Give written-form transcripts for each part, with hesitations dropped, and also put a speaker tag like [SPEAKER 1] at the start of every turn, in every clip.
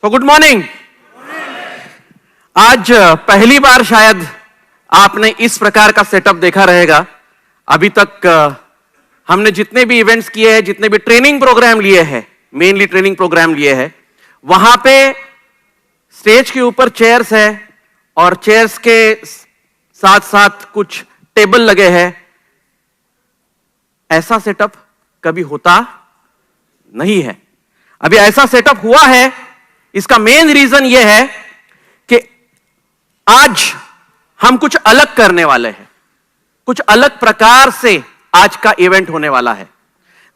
[SPEAKER 1] तो good morning. आज पहली बार शायद आपने इस प्रकार का सेटअप देखा रहेगा। अभी तक हमने जितने भी इवेंट्स किए हैं, जितने भी ट्रेनिंग प्रोग्राम लिए हैं, मेनली ट्रेनिंग प्रोग्राम लिए हैं, वहां पे स्टेज के ऊपर चेयर्स है और चेयर्स के साथ साथ कुछ टेबल लगे हैं। ऐसा सेटअप कभी होता नहीं है। अभी ऐसा सेटअप हुआ है, इसका मेन रीजन यह है कि आज हम कुछ अलग करने वाले हैं। कुछ अलग प्रकार से आज का इवेंट होने वाला है।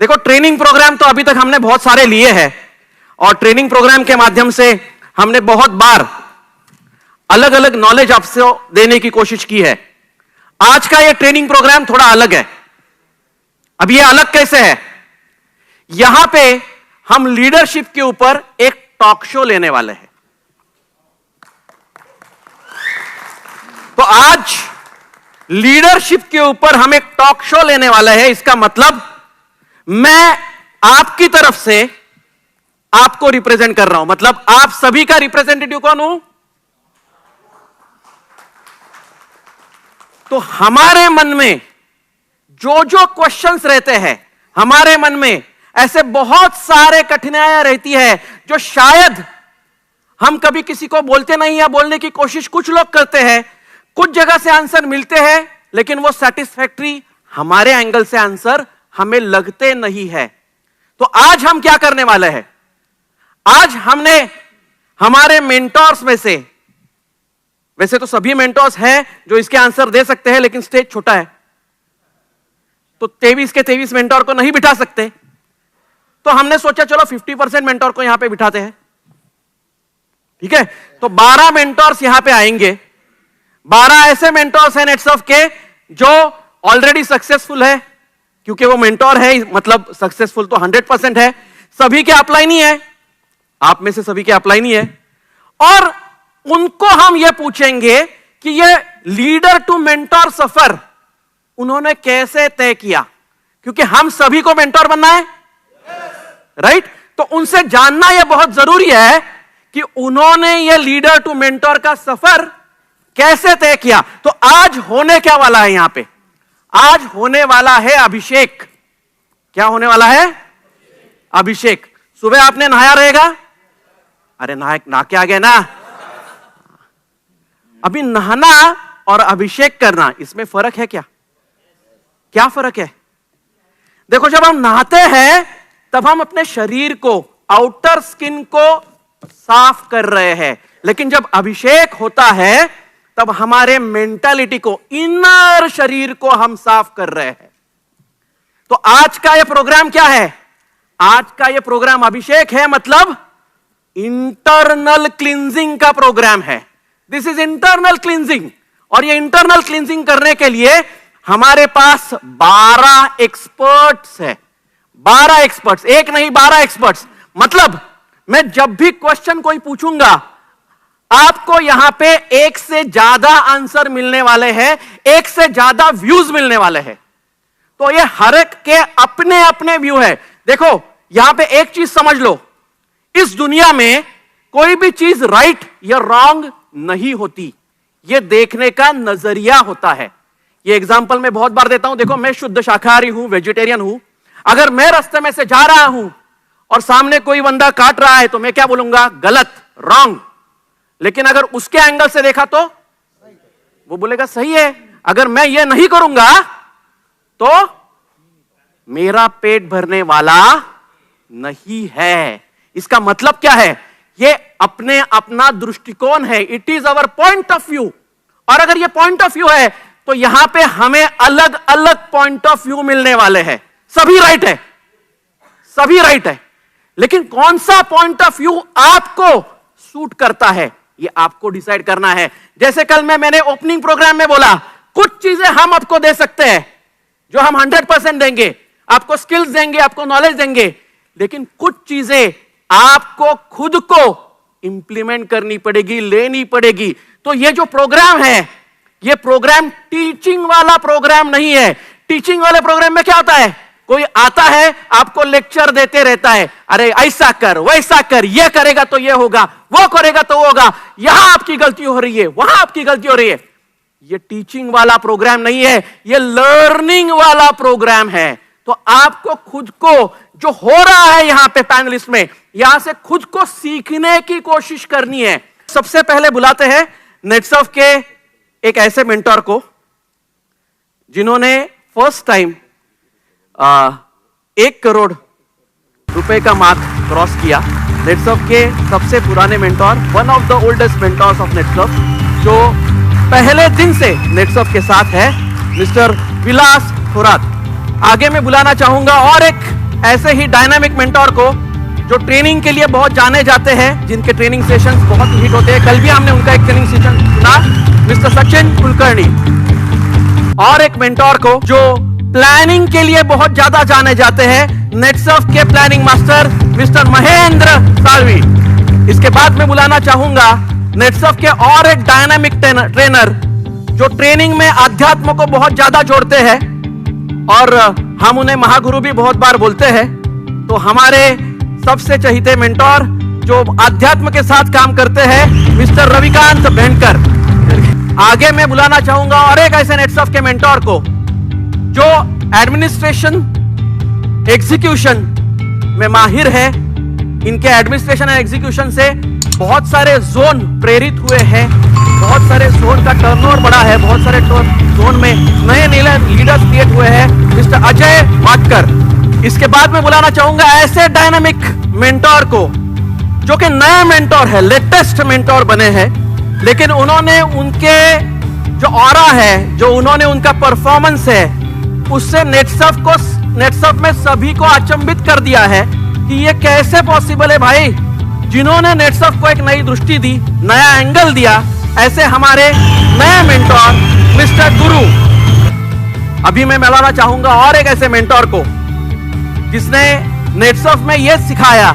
[SPEAKER 1] देखो, ट्रेनिंग प्रोग्राम तो अभी तक हमने बहुत सारे लिए हैं और ट्रेनिंग प्रोग्राम के माध्यम से हमने बहुत बार अलग अलग नॉलेज आपसे देने की कोशिश की है। आज का यह ट्रेनिंग प्रोग्राम थोड़ा अलग है। अब यह अलग कैसे है? यहां पे हम लीडरशिप के ऊपर एक टॉक शो लेने वाले हैं। तो आज लीडरशिप के ऊपर हम एक टॉक शो लेने वाले हैं। इसका मतलब मैं आपकी तरफ से आपको रिप्रेजेंट कर रहा हूं। मतलब आप सभी का रिप्रेजेंटेटिव कौन हूं? तो हमारे मन में जो जो क्वेश्चंस रहते हैं, हमारे मन में ऐसे बहुत सारे कठिनाइयां रहती है जो शायद हम कभी किसी को बोलते नहीं या बोलने की कोशिश कुछ लोग करते हैं। कुछ जगह से आंसर मिलते हैं लेकिन वो सेटिस्फैक्टरी हमारे एंगल से आंसर हमें लगते नहीं है। तो आज हम क्या करने वाले हैं? आज हमने हमारे मेंटोर्स में से, वैसे तो सभी मेंटोर्स हैं जो इसके आंसर दे सकते हैं, लेकिन स्टेज छोटा है तो 23 के 23 मेंटोर को नहीं बिठा सकते। तो हमने सोचा चलो 50% मेंटोर को यहां पे बिठाते हैं। ठीक है, तो 12 मेंटोर्स यहां पे आएंगे। 12 ऐसे मेंटोर्स हैं नेटसर्फ के जो ऑलरेडी सक्सेसफुल है, क्योंकि वो मेंटोर है मतलब सक्सेसफुल तो 100% है। सभी के अप्लाई नहीं है, आप में से सभी के अप्लाई नहीं है। और उनको हम ये पूछेंगे कि ये लीडर टू मेंटोर सफर उन्होंने कैसे तय किया, क्योंकि हम सभी को मेंटोर बनना है, राइट? तो उनसे जानना यह बहुत जरूरी है कि उन्होंने यह लीडर टू मेंटोर का सफर कैसे तय किया। तो आज होने क्या वाला है? यहां पे आज होने वाला है अभिषेक। क्या होने वाला है? अभिषेक। सुबह आपने नहाया रहेगा। अरे नहा के आ गए ना। अभी नहाना और अभिषेक करना, इसमें फर्क है क्या? क्या फर्क है? देखो, जब हम नहाते हैं तब हम अपने शरीर को, आउटर स्किन को साफ कर रहे हैं, लेकिन जब अभिषेक होता है तब हमारे मेंटालिटी को, इनर शरीर को हम साफ कर रहे हैं। तो आज का यह प्रोग्राम क्या है? आज का यह प्रोग्राम अभिषेक है, मतलब इंटरनल क्लींजिंग का प्रोग्राम है। This is internal cleansing. और यह इंटरनल क्लींजिंग करने के लिए हमारे पास 12 एक्सपर्ट्स है। 12 एक्सपर्ट्स, एक नहीं 12 एक्सपर्ट्स। मतलब मैं जब भी क्वेश्चन कोई पूछूंगा, आपको यहां पे एक से ज्यादा आंसर मिलने वाले हैं, एक से ज्यादा व्यूज मिलने वाले हैं। तो ये हर एक के अपने अपने व्यू है। देखो, यहां पे एक चीज समझ लो, इस दुनिया में कोई भी चीज राइट या रॉन्ग नहीं होती, यह देखने का नजरिया होता है। ये एग्जांपल मैं बहुत बार देता हूं। देखो, मैं शुद्ध शाकाहारी हूं, वेजिटेरियन हूं। अगर मैं रास्ते में से जा रहा हूं और सामने कोई बंदा काट रहा है तो मैं क्या बोलूंगा? गलत, रॉन्ग। लेकिन अगर उसके एंगल से देखा तो वो बोलेगा सही है। अगर मैं ये नहीं करूंगा तो मेरा पेट भरने वाला नहीं है। इसका मतलब क्या है? ये अपने अपना दृष्टिकोण है। It is our point of view. और अगर ये पॉइंट ऑफ व्यू है तो यहां पे हमें अलग अलग पॉइंट ऑफ व्यू मिलने वाले हैं। सभी राइट है, सभी राइट है, लेकिन कौन सा पॉइंट ऑफ व्यू आपको सूट करता है ये आपको डिसाइड करना है। जैसे कल मैंने ओपनिंग प्रोग्राम में बोला, कुछ चीजें हम आपको दे सकते हैं जो हम 100% देंगे, आपको स्किल्स देंगे, आपको नॉलेज देंगे, लेकिन कुछ चीजें आपको खुद को इंप्लीमेंट करनी पड़ेगी, लेनी पड़ेगी। तो ये जो प्रोग्राम है, ये प्रोग्राम टीचिंग वाला प्रोग्राम नहीं है। टीचिंग वाले प्रोग्राम में क्या होता है? कोई आता है आपको लेक्चर देते रहता है, अरे ऐसा कर वैसा कर, ये करेगा तो ये होगा, वो करेगा तो वो होगा, यहां आपकी गलती हो रही है, वहां आपकी गलती हो रही है। ये टीचिंग वाला प्रोग्राम नहीं है, ये लर्निंग वाला प्रोग्राम है। तो आपको खुद को जो हो रहा है यहां पे पैनलिस्ट में, यहां से खुद को सीखने की कोशिश करनी है। सबसे पहले बुलाते हैं नेटसर्फ के एक ऐसे मेंटर को जिन्होंने फर्स्ट टाइम 1 करोड़ रुपए का मार्क क्रॉस किया। नेटसर्फ के सबसे पुराने mentor, one of the oldest mentors of Netsurf, जो पहले दिन से नेटसर्फ के साथ है, मिस्टर विलास थोरात। आगे मैं बुलाना चाहूंगा और एक ऐसे ही डायनामिक मेंटोर को जो ट्रेनिंग के लिए बहुत जाने जाते हैं, जिनके ट्रेनिंग सेशंस बहुत हिट होते हैं। कल भी हमने उनका एक ट्रेनिंग सेशन सुना, मिस्टर सचिन कुलकर्णी। और एक मेंटोर को जो प्लानिंग के लिए बहुत ज्यादा जाने जाते हैं, नेटसर्फ के planning master mister Mahendra Salvi. इसके बाद में बुलाना चाहूंगा नेटसर्फ के और एक डायनामिक ट्रेनर जो ट्रेनिंग में अध्यात्म को बहुत ज्यादा जोड़ते हैं और हम उन्हें महागुरु भी बहुत बार बोलते हैं। तो हमारे सबसे चहीते मेंटोर जो अध्यात्म के साथ काम करते हैं, मिस्टर रविकांत भेंडकर। आगे मैं बुलाना चाहूंगा और एक ऐसे नेटसर्फ के मेंटोर को जो एडमिनिस्ट्रेशन एग्जीक्यूशन में माहिर है। इनके एडमिनिस्ट्रेशन एंड एग्जीक्यूशन से बहुत सारे जोन प्रेरित हुए हैं, बहुत सारे जोन का टर्नओवर बढ़ा है, बहुत सारे जोन में नए लीडर्स क्रिएट हुए हैं, मिस्टर अजय वाटकर। इसके बाद में बुलाना चाहूंगा ऐसे डायनामिक मेंटोर को जो कि नए मेंटोर है, लेटेस्ट मेंटोर बने हैं, लेकिन उन्होंने उनके जो ऑरा है, जो उन्होंने उनका परफॉर्मेंस है, उससे नेटसर्फ में सभी को अचंभित कर दिया है कि ये कैसे पॉसिबल है भाई। जिन्होंने नेटसर्फ को एक नई दृष्टि दी, नया एंगल दिया, ऐसे हमारे नए मेंटोर मिस्टर गुरु। अभी मैं मिलाना चाहूंगा और एक ऐसे मेंटोर को जिसने नेटसर्फ में यह सिखाया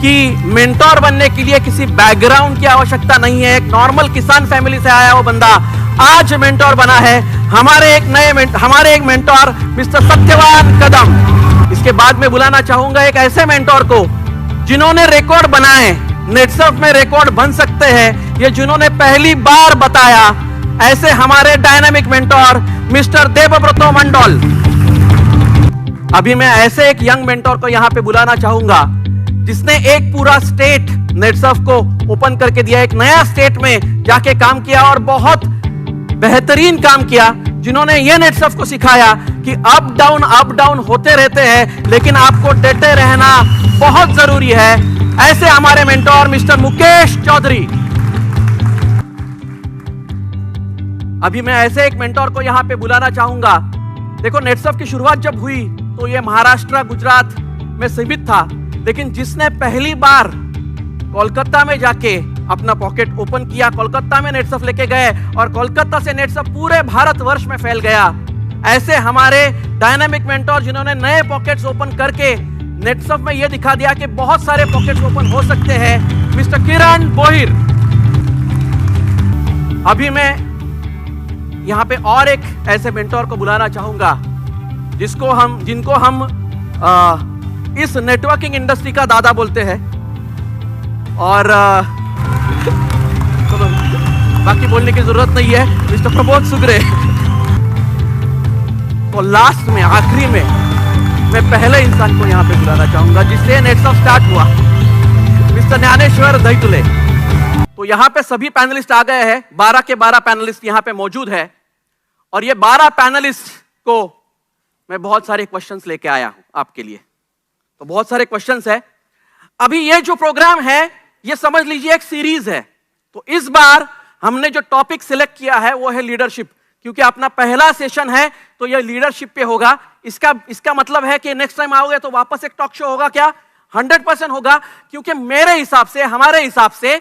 [SPEAKER 1] कि मेंटोर बनने के लिए किसी बैकग्राउंड की आवश्यकता नहीं है। एक नॉर्मल किसान फैमिली से आया वो बंदा आज मेंटोर बना है। हमारे एक मेंटोर मिस्टर सत्यवान कदम। इसके बाद में बुलाना चाहूंगा एक ऐसे मेंटोर को जिन्होंने रिकॉर्ड बनाए, नेटसर्फ में रिकॉर्ड बन सकते हैं, ये जिन्होंने पहली बार बताया, ऐसे हमारे डायनामिक मेंटोर मिस्टर देवव्रतो मंडल। अभी मैं ऐसे एक यंग मेंटोर को यहां पे बुलाना चाहूंगा जिसने एक पूरा स्टेट नेटसर्फ को ओपन करके दिया, एक नया स्टेट में जाके काम किया और बहुत बेहतरीन काम किया, जिन्होंने ये नेटसर्फ को सिखाया कि अप डाउन होते रहते हैं, लेकिन आपको डटे रहना बहुत जरूरी है। ऐसे हमारे मेंटोर मिस्टर मुकेश चौधरी। अभी मैं ऐसे एक मेंटोर को यहां पे बुलाना चाहूंगा। देखो, नेटसर्फ की शुरुआत जब हुई तो ये महाराष्ट्र गुजरात में सीमित था, लेकिन जिसने पहली बार कोलकाता में जाके अपना पॉकेट ओपन किया, कोलकाता में नेटसर्फ लेके गए और कोलकाता से नेटसर्फ पूरे भारतवर्ष में फैल गया, ऐसे हमारे डायनामिक मेंटोर जिन्होंने नए पॉकेट्स ओपन करके नेटसर्फ में यह दिखा दिया कि बहुत सारे पॉकेट्स ओपन हो सकते हैं, मिस्टर किरण बोहिर। अभी मैं यहां पे और एक ऐसे मेंटोर को बुलाना चाहूंगा जिनको हम इस नेटवर्किंग इंडस्ट्री का दादा बोलते हैं। और चलो बाकी बोलने की जरूरत नहीं है, मिस्टर प्रबोध सुगरे। तो लास्ट में, आखिरी में मैं पहले इंसान को यहां पे बुलाना चाहूंगा जिससे नेटसर्फ स्टार्ट हुआ, मिस्टर ज्ञानेश्वर दैतुले। तो यहां पे सभी पैनलिस्ट आ गए हैं, 12 के 12 पैनलिस्ट यहां पे मौजूद है और ये 12 पैनलिस्ट को मैं बहुत सारे क्वेश्चंस लेके आया हूं आपके लिए। तो बहुत सारे क्वेश्चंस है। अभी ये जो प्रोग्राम है ये समझ लीजिए एक सीरीज है। तो इस बार हमने जो टॉपिक सिलेक्ट किया है वो है लीडरशिप, क्योंकि अपना पहला सेशन है तो ये लीडरशिप पे होगा। इसका मतलब है कि नेक्स्ट टाइम आओगे तो वापस एक टॉक शो होगा क्या? 100% होगा, क्योंकि मेरे हिसाब से, हमारे हिसाब से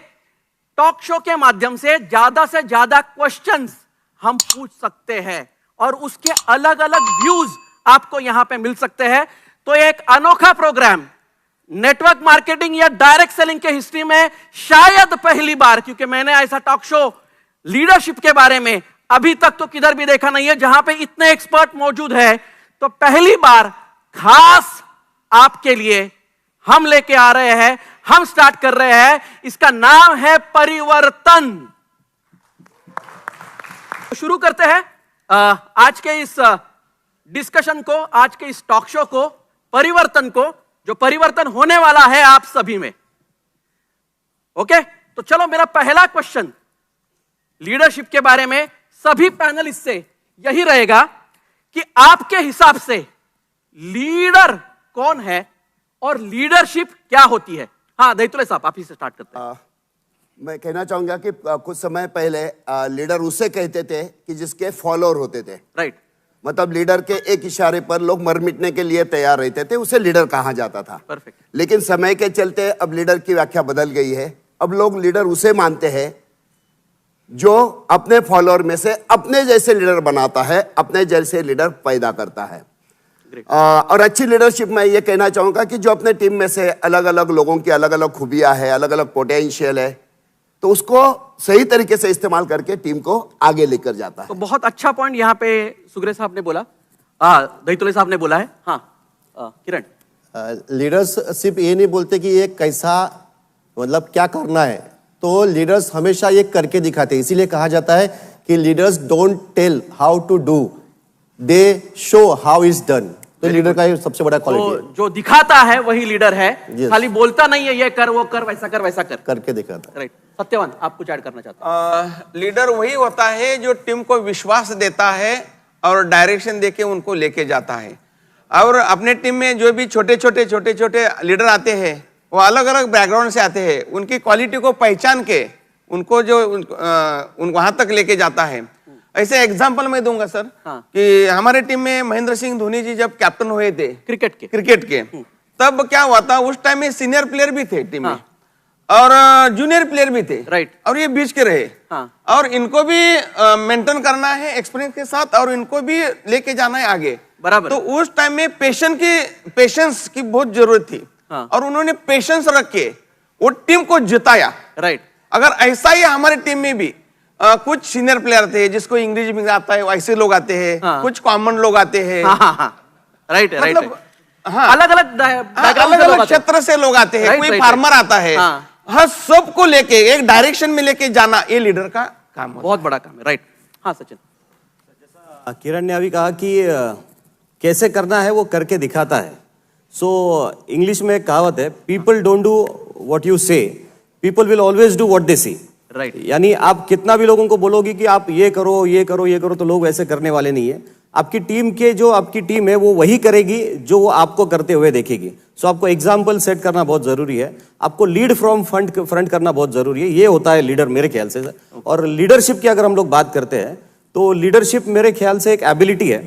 [SPEAKER 1] टॉक शो के माध्यम से ज्यादा क्वेश्चंस हम पूछ सकते हैं और उसके अलग अलग व्यूज आपको यहां पे मिल सकते हैं। तो एक अनोखा प्रोग्राम नेटवर्क मार्केटिंग या डायरेक्ट सेलिंग के हिस्ट्री में शायद पहली बार, क्योंकि मैंने ऐसा टॉक शो लीडरशिप के बारे में अभी तक तो किधर भी देखा नहीं है जहां पे इतने एक्सपर्ट मौजूद है। तो पहली बार खास आपके लिए हम लेके आ रहे हैं, हम स्टार्ट कर रहे हैं। इसका नाम है परिवर्तन। शुरू करते हैं आज के इस डिस्कशन को, आज के इस टॉक शो को, परिवर्तन को, जो परिवर्तन होने वाला है आप सभी में। ओके, तो चलो मेरा पहला क्वेश्चन लीडरशिप के बारे में सभी पैनलिस्ट से यही रहेगा कि आपके हिसाब से लीडर कौन है और लीडरशिप क्या होती है। हाँ दैतुले साहब, आप ही से स्टार्ट करते हैं।
[SPEAKER 2] मैं कहना चाहूंगा कि कुछ समय पहले लीडर उसे कहते थे कि जिसके फॉलोअर होते थे।
[SPEAKER 1] राइट।
[SPEAKER 2] मतलब लीडर के एक इशारे पर लोग मर मिटने के लिए तैयार रहते थे, उसे लीडर कहा जाता था।
[SPEAKER 1] परफेक्ट।
[SPEAKER 2] लेकिन समय के चलते अब लीडर की व्याख्या बदल गई है। अब लोग लीडर उसे मानते हैं जो अपने फॉलोअर में से अपने जैसे लीडर बनाता है, अपने जैसे लीडर पैदा करता है। और अच्छी लीडरशिप में ये कहना चाहूंगा कि जो अपने टीम में से अलग अलग लोगों की अलग अलग खूबियां है, अलग अलग पोटेंशियल है, तो उसको सही तरीके से इस्तेमाल करके टीम को आगे लेकर जाता है।
[SPEAKER 1] तो बहुत अच्छा पॉइंट यहाँ पे सुग्रे साहब ने बोला, दैतुले साहब ने बोला है। हाँ किरण।
[SPEAKER 3] लीडरशिप ये नहीं बोलते कि ये कैसा, मतलब क्या करना है, तो लीडर्स हमेशा ये करके दिखाते हैं। इसीलिए कहा जाता है कि leaders don't tell how to do, they show how is done. तो लीडर का ये सबसे बड़ा क्वालिटी है।
[SPEAKER 1] जो दिखाता है वही लीडर है। खाली बोलता नहीं है ये कर वो कर वैसा कर वैसा कर,
[SPEAKER 3] करके दिखाता है।
[SPEAKER 1] राइट। सत्यवान, आप कुछ ऐड करना चाहते हैं?
[SPEAKER 4] लीडर वही होता है जो टीम को विश्वास देता है और डायरेक्शन देके उनको लेके जाता है। और अपने टीम में जो भी छोटे छोटे लीडर आते हैं वो अलग अलग बैकग्राउंड से आते हैं, उनकी क्वालिटी को पहचान के उनको जो वहां तक लेके जाता है। ऐसे एग्जांपल मैं दूंगा सर।
[SPEAKER 1] हाँ।
[SPEAKER 4] कि हमारे टीम में महेंद्र सिंह धोनी जी जब कैप्टन हुए थे
[SPEAKER 1] क्रिकेट के,
[SPEAKER 4] तब क्या हुआ था, उस टाइम में सीनियर प्लेयर भी थे टीम में और जूनियर प्लेयर भी थे।
[SPEAKER 1] राइट।
[SPEAKER 4] और ये बीच के रहे।
[SPEAKER 1] हाँ।
[SPEAKER 4] और इनको भी मेंटेन करना है एक्सपीरियंस के साथ और इनको भी लेके जाना है आगे।
[SPEAKER 1] बराबर।
[SPEAKER 4] तो उस टाइम में पेशेंस की बहुत जरूरत थी।
[SPEAKER 1] हाँ।
[SPEAKER 4] और उन्होंने पेशेंस रख के वो टीम को जिताया।
[SPEAKER 1] राइट।
[SPEAKER 4] अगर ऐसा ही हमारे टीम में भी कुछ सीनियर प्लेयर थे जिसको इंग्लिश में आता है, वैसे लोग आते हैं।
[SPEAKER 1] हाँ।
[SPEAKER 4] कुछ कॉमन लोग आते हैं।
[SPEAKER 1] राइट।
[SPEAKER 4] मतलब हाँ,
[SPEAKER 1] अलग अलग
[SPEAKER 4] क्षेत्र से लोग आते हैं। कोई फार्मर आता है। हाँ, सबको लेके एक डायरेक्शन में लेके जाना ये लीडर का काम है।
[SPEAKER 1] बहुत बड़ा काम है। राइट। हाँ सचिन।
[SPEAKER 3] किरण ने अभी कहा कि कैसे करना है वो करके दिखाता है। सो इंग्लिश में एक कहावत है, people don't do what you say, people will always do what they see.
[SPEAKER 1] Right.
[SPEAKER 3] यानी आप कितना भी लोगों को बोलोगे कि आप ये करो ये करो ये करो, तो लोग वैसे करने वाले नहीं है। आपकी टीम के जो आपकी टीम है वो वही करेगी जो वो आपको करते हुए देखेगी। सो आपको एग्जाम्पल सेट करना बहुत जरूरी है, आपको लीड फ्रॉम फ्रंट करना बहुत जरूरी है। ये होता है लीडर मेरे ख्याल से। और लीडरशिप की अगर हम लोग बात करते हैं तो लीडरशिप मेरे ख्याल से एक एबिलिटी है।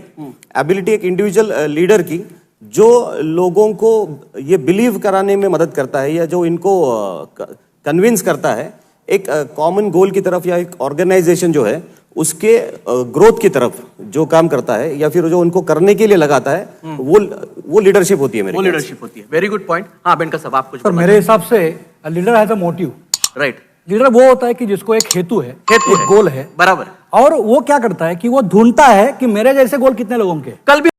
[SPEAKER 3] एबिलिटी एक इंडिविजुअल लीडर की जो लोगों को ये बिलीव कराने में मदद करता है या जो इनको कन्विंस करता है एक कॉमन गोल की तरफ या एक ऑर्गेनाइजेशन जो है उसके ग्रोथ की तरफ जो काम करता है या फिर जो उनको करने के लिए लगाता है, वो लीडरशिप होती है मेरे।
[SPEAKER 1] वो लीडरशिप होती है। Very good point. हाँ बेनका साहब, आप कुछ?
[SPEAKER 5] पर मेरे हिसाब से leader has a motive.
[SPEAKER 1] Right.
[SPEAKER 5] Leader वो होता है कि जिसको एक हेतु है, एक गोल है।
[SPEAKER 1] बराबर।
[SPEAKER 5] और वो क्या करता है कि वो ढूंढता है कि मेरे जैसे गोल कितने लोगों के।
[SPEAKER 1] कल भी